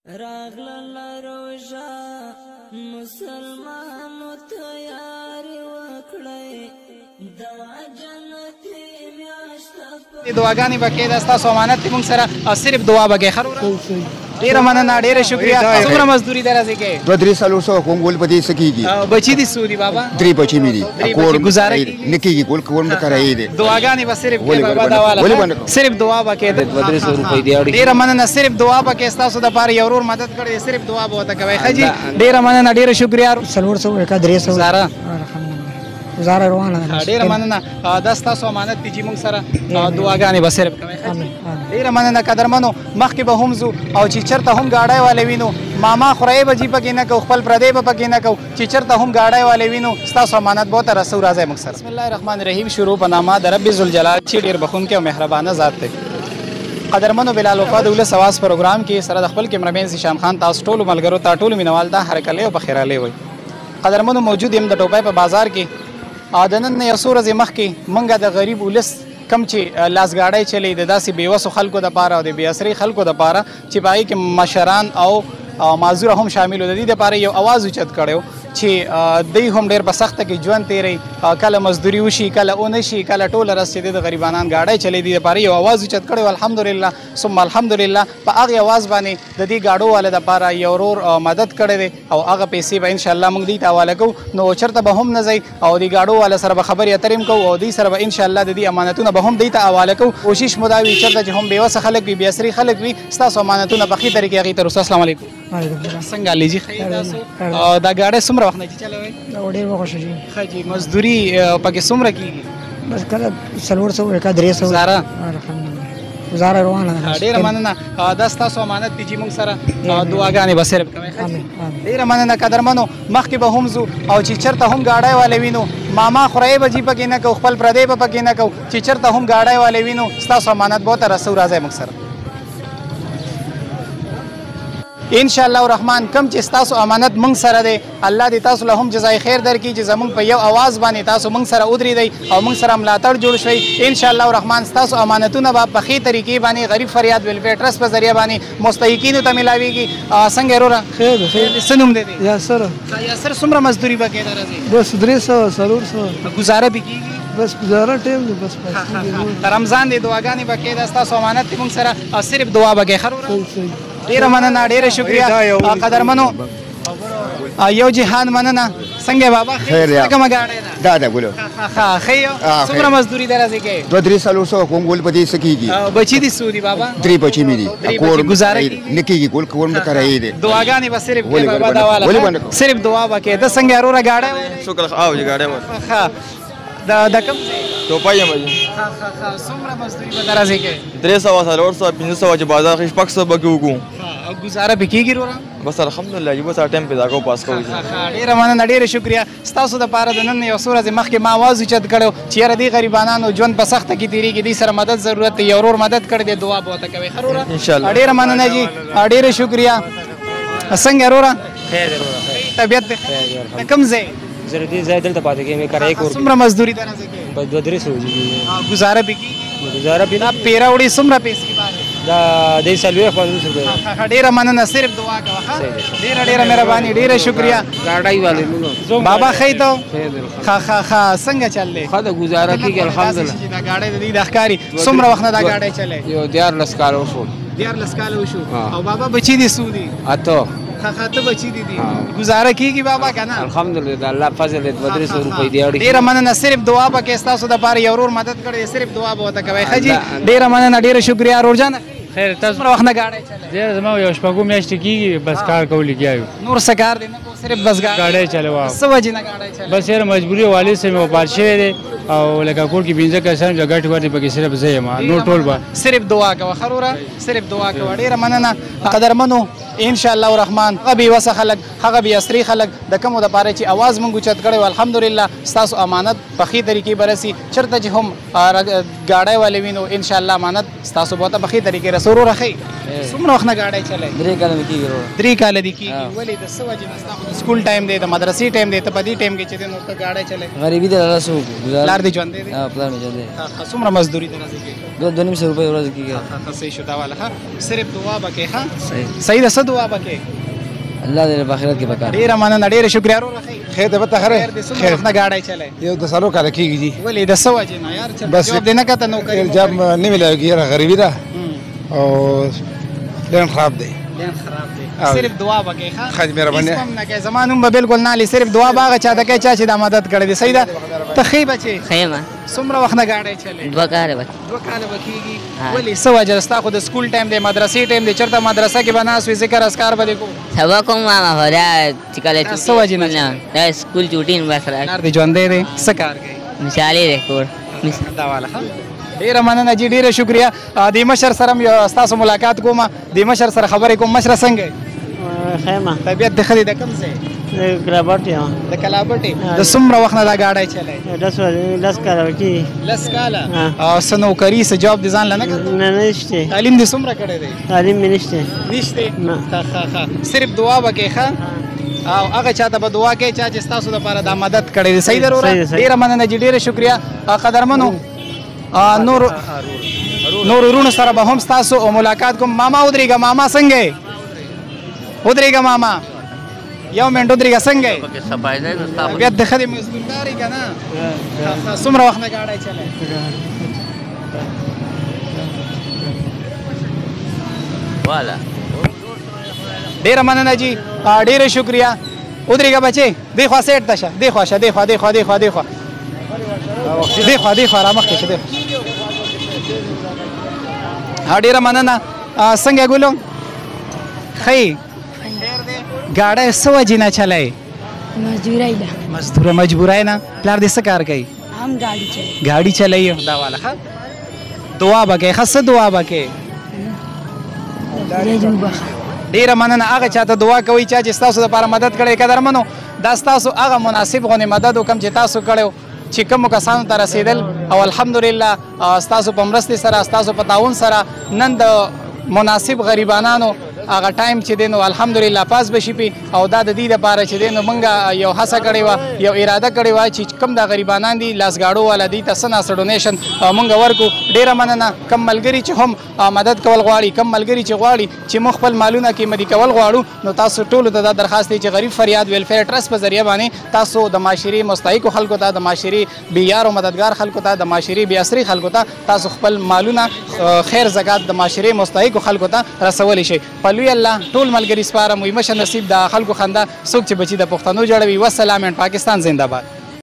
راغلل روژه مسلمانو تیاری وکړئ دا جنتي میاشت دعاګانې به کېده ستاسو امانت دی موږ سره صرف دعا به کوې ښه ډېره مننه ډېره شکریه څومره مزدوري دی راځې کوې 200-300 کوم ګول په دې څه کېږي بچي دي څو دي بابا 3 بچي مې دي کور ګزاره نه کېږي کول کوم د کرایې دی دعاګانې به صرف کوې بابا دا والا صرف دعا به کېده 200 روپۍ دی ډېره مننه صرف دعا به کوې ستاسو دپاره یو ورور مدد کړی دی صرف دعا به ورته کوئ ښه جي ډېره مننه ډېره شکریه 300 زاره گزاره روانه ده ډېره مننه دا ستاسو امانت دی چې موږ سره دعاګانې به صرف کوئ ډېره مننه قدرمنو مخکې به هم ځو او چې چېرته هم ګاډی والی وینو ماما خورۍ به جي پکې نه کوو خپل پردی به پکې نه کوو چې چېرته هم ګاډی والی وینو ستاسو امانت به ورته رسو راځئ موږ سره بسم الله الرحمن الرحیم شروع په نامه د رب ذوالجلال چې ډېر بخونکی او مهربانه ذات دی قدرمنو بلال وفا د ولس اواز پروګرام کې سره د خپل کیمرمین زیشان خان تاسو ټولو ملګرو ته ټولو مینوال ته هرکلی او بخیرالی وایي قدرمنو موجود یم د ټوپۍ په بازار کې د نن یو څو ورځې مخکې موږ د غریب ولس کم چې لاسګاډی چلی د داسې بېوسو خلکو دپاره او د بېاسري خلکو دپاره چې په هغې کې مشران او معذوره هم شامل و د دې دپاره یو اواز اوچت کړی و چې دوی هم ډېر په سخته کې ژوند تیروي کله مزدوري وشي کله ونه شي کله ټوله ورځ چې د غریبانان ګاډی چلی دي دپاره یو اواز اوچت کړی و الحمدلله ثم الحمدلله په هغې اواز باندې د دې ګاډو والا دپاره یو ورور مدد کړی دی او هغه پیسې به انشاءالله موږ دوی ته حواله کوو نو چېرته به هم نه ځئ او د ګاډو والا سره به خبرې اترې هم کوو او دوی سره به انشاءالله د دې امانتونه به هم دوی ته حواله کوو کوشش مو دا وي چېرته چې هم بېوسه خلک وي بېاسري خلک وي ستاسو امانتونه په ښې طریقې هغې ته رسو السلام علیکم څنګه لیجي ښه تاسو دا ګاډی څومره وخت نه چې چلوئ ډېر وخت شو جي ښه جي مزدوري پکې څومره کېږي بس کله 300 کا 300 زاره گزاره روانه ده ډېره مننه دا ستاسو امانت دی چې موږ سره دعاګانې به صرف کوئ ډېره مننه قدرمنو مخکې به هم ځو او چې چېرته هم ګاډی والی وینو ماما خورۍ به جي پکې نه کوو خپل پردی به پکې نه کوو چې چېرته هم ګاډی والی وینو ستاسو امانت به ورته رسو راځئ موږ سره انشاءالله الرحمن کم چې ستاسو امانت موږ سره دی الله دې تاسو له هم جزای خیر درکړي چې زموږ په یو اواز باندې تاسو موږ سره ودرېدئ او موږ سره ملاتړ جوړ شوئ انشاءالله الرحمن ستاسو امانتونه به په ښې طریقې باندې غریب فریاد ویلفیر ټرست په ذریعه باندې مستحقینو ته میلاویږي څنګه وروره څه نوم دی یاسر څومره مزدوري به کېده راځي بس 300 ګزاره به کېږي بس گزاره ټیم دی بس رمضان دی دعاګانې به کېده ستاسو امانت دی موږ سره صرف دعا به کوې ښه وروره ډېره مننه ډېره شکریه قدرمنو یو جهان مننه څنګه بابا کومه ګاډی ده دا ګلو ښه یو څومره مزدوري دی راځې کوې 200-300 کوم ګول په دې څه کېږي بچي دي څو دي بابا 3 بچي مې دي کور ګزاره نه کېږي کول کوم د کرایې دی دعاګانې به صرف کوې بابا دا والا صرف دعا به کوې ته څنګه وروره ګاډی شکر او جی ګاډی ښه د کوم ټوپۍ یم څومره مزدوري به راځې کوې 300 400 500 چې بازار کې 600 به کې وکړو او ګزاره به کېږي وروره بس الحمدلله چې بس ټایم پیدا کوو پاس کوو ډېره مننه ډېره شکریه ستاسو دپاره د نن یو څو ورځې مخکې ما اواز اوچت کړی چې یاره دې غریبانانو ژوند په سخته کې تېرېږي دې سره مدد ضرورت دی یو ورور مدد کړی دی دعا به ورته کوئ ښه وروره ډېره مننه جي ډېره شکریه څنګه وروره طبیعت دی د کوم ځای زه دې ځای دلته پاتې کېږم کرایې کور څومره مزدوري ته راځې کوې بس 200 ګزاره به کېږي گزاره به دا پیره وړي څومره پیسې باندې دا دې سلوي 500 روپۍ ډېره مننه صرف دعا کوه ډېره مهرباني ډېره شکریه ګاډی والے بابا ښه ته ښه څنګه چل دی ښه د ګزاره کېږي الحمدلله دا ګاډی د دې د ښکاري څومره وخت نه دا ګاډی چلی یو 14 کال وشو 14 کال وشو او بابا بچي دي څو دي اته ته بچي دي ګزاره کېږي بابا که نه الحمدلله الله فضل دی 200 روپۍ دی ډېره مننه صرف دعا به کوې ستاسو دپاره یو ورور مدد کړی دی صرف دعا به ورته کوئ ښه جي ډېره مننه ډېره شکریه ورورجانه خیر تاسو څومره وخت نه ګاډی چلی زما یو شپږو میاشتې کېږي بس کار کول لګیا یو نور څه کار دی نه کوو صرف بس ګاډی چلوه څه وجې نه ګاډی چلی بس یاره مجبوري والد صاحب مې وفات شوی دی او لکه کور کې 15 کسان چې ګټې ورته پکې صرف زه یم نور ټول به صرف دعا کوه ښه وروره صرف دعا کوه ډېره مننه قدرمنو انشاءالله الرحمن هغه بېوسه خلک هغه بېاسري خلک د کومو دپاره چې اواز موږ اوچت کړی و الحمدلله ستاسو امانت په ښې طریقې به رسي چېرته چې هم ګاډی والی وینو انشاءالله امانت ستاسو به ورته په ښې طریقې رسو وروره ښې څومره وخت نه ګاډی چلی 3 کاله مې کېږي 3 کاله دې کېږي ولې د څه وجې نه ستا خو د سکول ټایم دی د مدرسې ټایم دی ته په دې ټایم کې چې دی نو ته ګاډی چلی غریبي ده الله سو پلار دې ژوندی دی پلار مې ژوندی دی څومره مزدوري ته راځي 200 روپۍ ورځ کېږي صحیح شو دا والا صرف دعا به کوې ښه صحیح ده څه دعا وکړي الله دې په آخرت کې وکړي. ډیره مننه ډیره شکریہ ورور خیر ته پته خیر دې څومره وخت نه گاډی چلای یو د سالو کال کېږي جی ولې د څه وجې نه یار بس جواب دې نه کته نو کوي جاب نه ملایږي یاره غریبي ده او ډېر خراب دی ډېر خراب دی صرف دعا وکړي ښه خاج مهرباني هیڅ کم نه کوي زما نوم به بالکل نه لي صرف دعا به هغه چا ته کوي چا چې دا مدد کړی دی صحیح ده ته ښې بچې خیمه څومره وخت نه گاډی چلای 2 کاله وکړي. 2 کاله به کېږي ولې څه وجه ستا خو د سکول ټایم دی مدرسې ټایم دی چېرته مدرسه کې به ناست وي ذکر اذکار به دې کوو سبا کوم ماما خو دا چې کله څه وجې نه دا سکول چوټي نو بس راځي. پلار دې ژوندی دی څه کار کوي مثالي دی کور. دا والا ښه ډیره مننه جی ډیره شکریہ د مشر سره هم ستاسو ملاقات کوم د مشر سره خبرې کوم مشر څنګه خیمه طبیعت د ښه دی د کوم ځای کلابټ یم د کلابټې د څومره وخت نه دا گاډی چلای 10 کاله کې 10 کاله او څه نوکري څه جاب دې ځان له نه کړ نه نشته تعلیم دې څومره کړی دی تعلیم مې نشته نشته ښه صرف دعا وکړئ ښه او هغه چاته به دعا کوي چا چې ستاسو لپاره دا مدد کړی دی صحیح ده وروره ډېره مننه جي ډېره شکریہ قدرمنو نور ورونو سره به هم ستاسو او ملاقات کوم ماما ودرېږه ماما څنګه ودرېږه ماما یو منټ ودرېږه څنګه طبیعت د ښه دی مزدورکار یې که نه څومره وخت نه ګاډی چلای ډېره مننه جي ډېره شکریہ ودرېږه بچې دې خوا سیټ ته شه دې خوا شه دې خوا دې خوا دې خوا دې خوا دې خوا دې خوا رامخکې شه دې ډېره مننه څنګه ګلو ښه ګاډی څه وجې نه چلای مزدورای ده مجبورای نه پلار دې څه کار کوي هم गाड़ी चले गाड़ी चलाई دا والا ښه دعا وکړئ ښه څه دعا وکړئ ډېره مننه هغه چاته دعا کوئ چا چې ستاسو لپاره مدد کړی قدرمنو دا ستاسو هغه مناسب غونې مدد وکړم چې تاسو کړی چې کومو کسانو ته رسېدل او الحمدلله ستاسو په مرستې سره ستاسو په تعاون سره نن د مناسب غریبانانو هغه ټایم چې دی نو الحمدلله پاس به شي پي او دا د دې دپاره چې دی نو موږ یو هڅه کړې وه یو اراده کړې وه چې کوم دا غریبانان دي لاسګاډو والا دي ته څه ناسه ډونیشن موږ ورکو ډېره مننه کم ملګري چې هم مدد کول غواړي کم ملګري چې غواړي چې موږ خپل مالونه قیمتي کول غواړو نو تاسو ټولو ته دا درخواست دی چې غریب فریاد ویلفیر ټرست په ذریعه باندې تاسو د معاشري مستحقو خلکو ته د معاشري بېیار او مددګار خلکو ته د معاشري بېاثري خلکو ته تاسو خپل مالونه خیر زکات د معاشري مستحقو خلکو ته رسولی شئ په لوی الله ټول ملګري سپارم وي مشه نصیب د خلکو خندا څوک چې بچي د پښتنو جوړوي والسلام پاکستان زنده باد